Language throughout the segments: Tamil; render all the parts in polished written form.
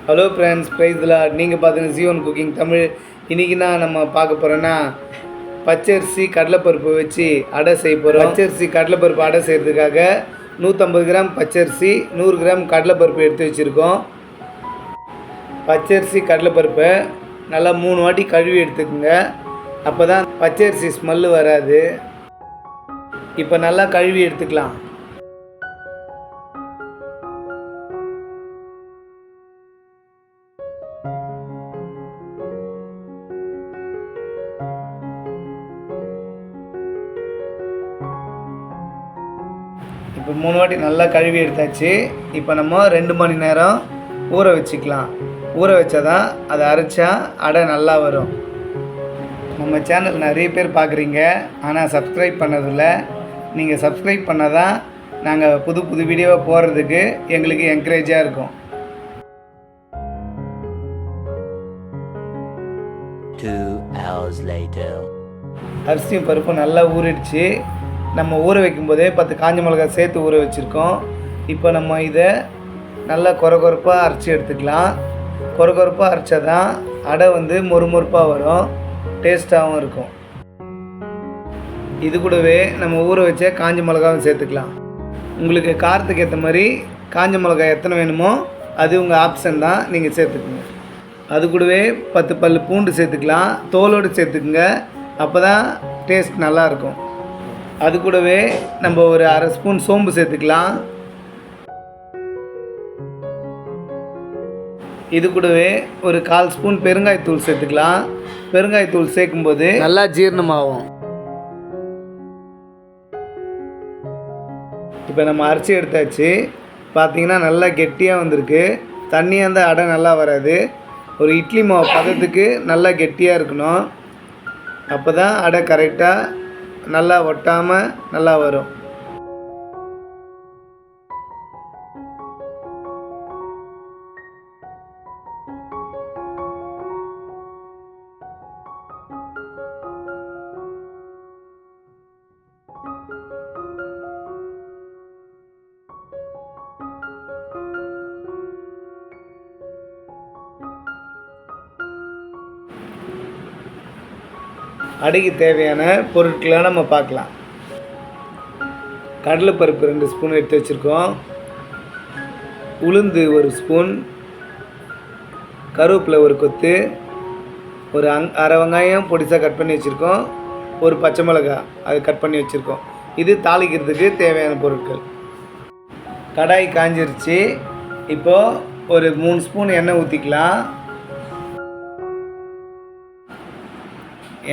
ஹலோ ஃப்ரெண்ட்ஸ், ப்ரைஸ்ல நீங்கள் பார்த்துங்க ஜீவன் குக்கிங் தமிழ். இன்றைக்கி நான் நம்ம பார்க்க போகிறோன்னா பச்சரிசி கடலைப்பருப்பு வச்சு அடை செய்ய போகிறோம். பச்சரிசி கடலைப்பருப்பு அடை செய்கிறதுக்காக 150 கிராம் பச்சரிசி, 100 கிராம் கடலைப்பருப்பு எடுத்து வச்சுருக்கோம். பச்சரிசி கடலைப்பருப்பை நல்லா 3 வாட்டி கழுவி எடுத்துக்கோங்க. அப்போ தான் பச்சரிசி ஸ்மெல்லு வராது. இப்போ நல்லா கழுவி எடுத்துக்கலாம். இப்போ 3 வாட்டி நல்லா கழுவி எடுத்தாச்சு. இப்போ நம்ம 2 மணி நேரம் ஊற வச்சுக்கலாம். ஊற வச்சா தான் அதை அரைச்சா அடை நல்லா வரும். நம்ம சேனல் நிறைய பேர் பார்க்குறீங்க, ஆனால் சப்ஸ்கிரைப் பண்ணதில்லை. நீங்கள் சப்ஸ்கிரைப் பண்ணால் தான் நாங்கள் புது புது வீடியோவை போடுறதுக்கு எங்களுக்கு என்கரேஜாக இருக்கும். 2 hours later. அரிசியும் பருப்பும் நல்லா ஊறிடுச்சு. நம்ம ஊற வைக்கும்போதே 10 காஞ்ச மிளகாய் சேர்த்து ஊற வச்சுருக்கோம். இப்போ நம்ம இதை நல்லா கொரகொரப்பாக அரைச்சி எடுத்துக்கலாம். கொரகொரப்பாக அரைச்சா தான் அடை மொறுமொறுப்பாக வரும், டேஸ்ட்டாகவும் இருக்கும். இது கூடவே நம்ம ஊற வச்ச காஞ்ச மிளகாவும் சேர்த்துக்கலாம். உங்களுக்கு காரத்துக்கு ஏற்ற மாதிரி காஞ்ச மிளகாய் எத்தனை வேணுமோ அது உங்கள் ஆப்ஷன் தான், நீங்கள் சேர்த்துக்குங்க. அது கூடவே 10 பல் பூண்டு சேர்த்துக்கலாம். தோலோடு சேர்த்துக்குங்க, அப்போ தான் டேஸ்ட் நல்லாயிருக்கும். அது கூடவே நம்ம ஒரு அரை ஸ்பூன் சோம்பு சேர்த்துக்கலாம். இது கூடவே ஒரு 1/4 ஸ்பூன் பெருங்காயத்தூள் சேர்த்துக்கலாம். பெருங்காயத்தூள் சேர்க்கும்போது நல்லா ஜீரணமாகும். இப்போ நம்ம அரைச்சி எடுத்தாச்சு. பார்த்திங்கன்னா நல்லா கெட்டியாக வந்திருக்கு. தண்ணியாக இருந்தால் அடை நல்லா வராது. ஒரு இட்லி மாவு பதத்துக்கு நல்லா கெட்டியாக இருக்கணும். அப்போ தான் அடை கரெக்டாக நல்லா ஒட்டாமல் நல்லா வரும். அடைக்கு தேவையான பொருட்களை நம்ம பார்க்கலாம். கடலைப்பருப்பு 2 ஸ்பூன் எடுத்து வச்சுருக்கோம். உளுந்து 1 ஸ்பூன், கருவேப்பிலை 1 கொத்து, ஒரு அரை வெங்காயம் பொடிசாக கட் பண்ணி வச்சுருக்கோம், ஒரு பச்சை மிளகாய் அது கட் பண்ணி வச்சுருக்கோம். இது தாளிக்கிறதுக்கு தேவையான பொருட்கள். கடாய் காஞ்சிருச்சு. இப்போது ஒரு 3 ஸ்பூன் எண்ணெய் ஊற்றிக்கலாம்.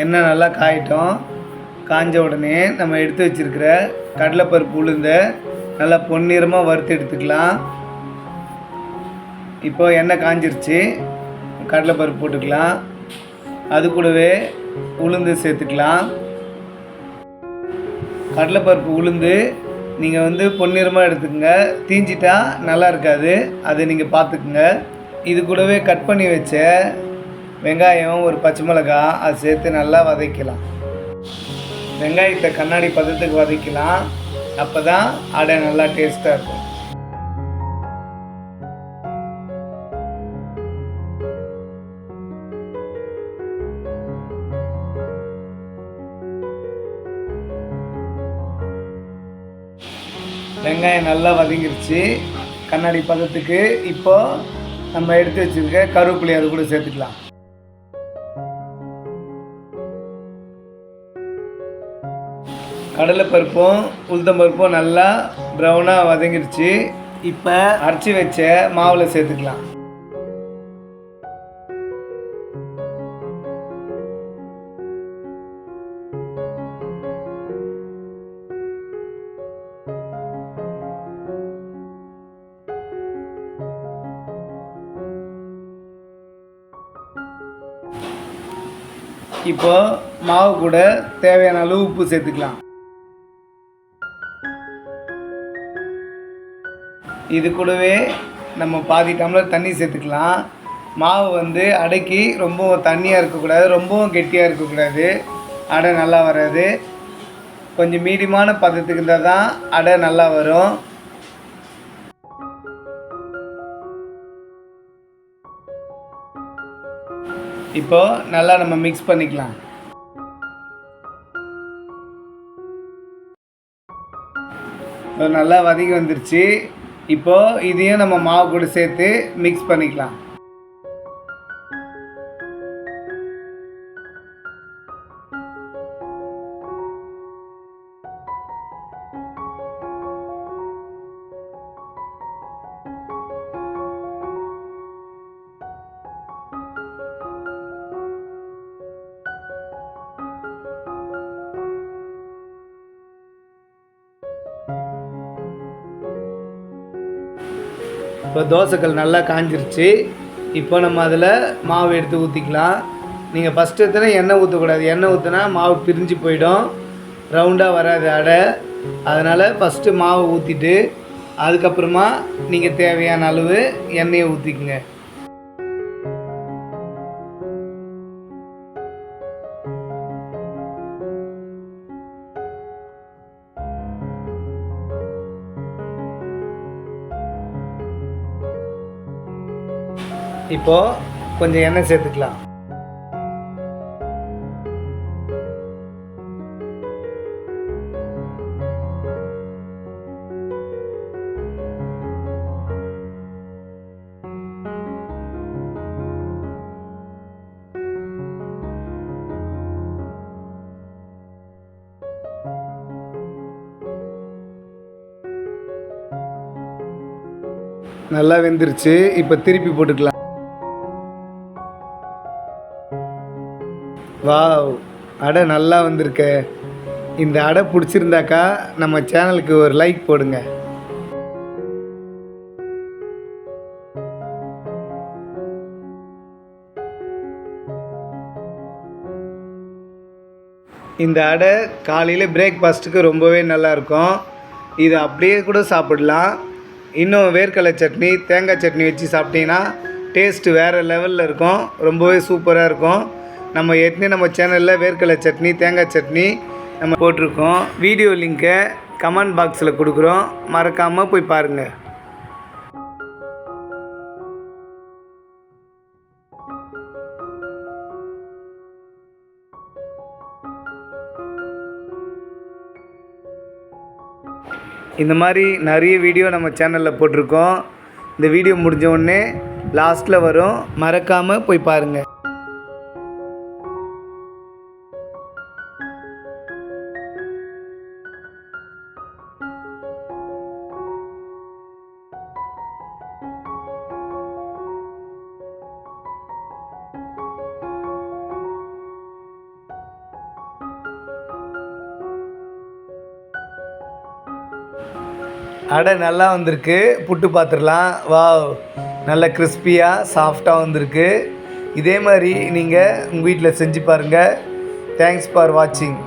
எண்ணெய் நல்லா காயட்டும். காஞ்ச உடனே நம்ம எடுத்து வச்சுருக்கிற கடலைப்பருப்பு உளுந்த நல்லா பொன்னிறமாக வறுத்து எடுத்துக்கலாம். இப்போ எண்ணெய் காஞ்சிருச்சு, கடலைப்பருப்பு போட்டுக்கலாம். அது கூடவே உளுந்து சேர்த்துக்கலாம். கடலைப்பருப்பு உளுந்து நீங்கள் பொன்னிறமாக எடுத்துக்கோங்க. தீஞ்சிட்டா நல்லா இருக்காது, அதை நீங்கள் பார்த்துக்குங்க. இது கூடவே கட் பண்ணி வச்ச வெங்காயம், ஒரு பச்சை மிளகாய் அது சேர்த்து நல்லா வதக்கலாம். வெங்காயத்தை கண்ணாடி பதத்துக்கு வதக்கலாம். அப்போ தான் அடை நல்லா டேஸ்ட்டாக இருக்கும். வெங்காயம் நல்லா வதங்கிருச்சு கண்ணாடி பதத்துக்கு. இப்போது நம்ம எடுத்து வச்சுருக்க கருவேப்பிலை அது கூட சேர்த்துக்கலாம். கடலைப்பருப்பும் உளுத்தம்பருப்பும் நல்லா ப்ரௌனாக வதங்கிடுச்சு. இப்போ அரைச்சி வச்ச மாவில் சேர்த்துக்கலாம். இப்போ மாவு கூட தேவையான அளவு உப்பு சேர்த்துக்கலாம். இது கூடவே நம்ம பாதி டம்ளர் தண்ணி சேர்த்துக்கலாம். மாவு அடைக்கி ரொம்பவும் தண்ணியாக இருக்கக்கூடாது, ரொம்பவும் கெட்டியாக இருக்கக்கூடாது, அடை நல்லா வராது. கொஞ்சம் மீடியமான பதத்துக்கு இருந்தால் தான் அடை நல்லா வரும். இப்போது நல்லா நம்ம மிக்ஸ் பண்ணிக்கலாம். நல்லா வதங்கி வந்துருச்சு. இப்போது இதையும் நம்ம மாவு கூட சேர்த்து மிக்ஸ் பண்ணிக்கலாம். இப்போ தோசைக்கல் நல்லா காஞ்சிருச்சு. இப்போ நம்ம அதில் மாவு எடுத்து ஊற்றிக்கலாம். நீங்கள் ஃபஸ்ட்டு எடுத்தோன்னா எண்ணெய் ஊற்றக்கூடாது. எண்ணெய் ஊற்றினா மாவு பிரிஞ்சு போயிடும், ரவுண்டாக வராது அடை. அதனால் ஃபஸ்ட்டு மாவு ஊற்றிட்டு அதுக்கப்புறமா நீங்கள் தேவையான அளவு எண்ணெயை ஊற்றிக்குங்க. இப்போது கொஞ்சம் எண்ணெய் சேர்த்துக்கலாம். நல்லா வெந்துருச்சு. இப்போ திருப்பி போட்டுக்கலாம். வாவ், அடை நல்லா வந்திருக்க. இந்த அடை பிடிச்சிருந்தாக்கா நம்ம சேனலுக்கு ஒரு லைக் போடுங்க. இந்த அடை காலையில் பிரேக்ஃபாஸ்ட்டுக்கு ரொம்பவே நல்லாயிருக்கும். இது அப்படியே கூட சாப்பிடலாம். இன்னும் வேர்க்கடலை சட்னி, தேங்காய் சட்னி வச்சு சாப்பிட்டீங்கன்னா டேஸ்ட்டு வேறு லெவலில் இருக்கும். ரொம்பவே சூப்பராக இருக்கும். நம்ம ஏற்கனவே நம்ம சேனலில் வேர்க்கடலை சட்னி, தேங்காய் சட்னி நம்ம போட்டிருக்கோம். வீடியோ லிங்க்கை கமெண்ட் பாக்ஸில் கொடுக்குறோம், மறக்காமல் போய் பாருங்கள். இந்த மாதிரி நிறைய வீடியோ நம்ம சேனலில் போட்டிருக்கோம். இந்த வீடியோ முடிஞ்ச உடனே லாஸ்ட்டில் வரும், மறக்காமல் போய் பாருங்கள். அடை நல்லா வந்திருக்கு. புட்டு பார்த்துடலாம். வாவ், நல்ல கிறிஸ்பியாக சாஃப்டாக வந்திருக்கு. இதே மாதிரி நீங்கள் உங்கள் வீட்டில் செஞ்சு பாருங்கள். தேங்க்ஸ் ஃபார் வாட்சிங்.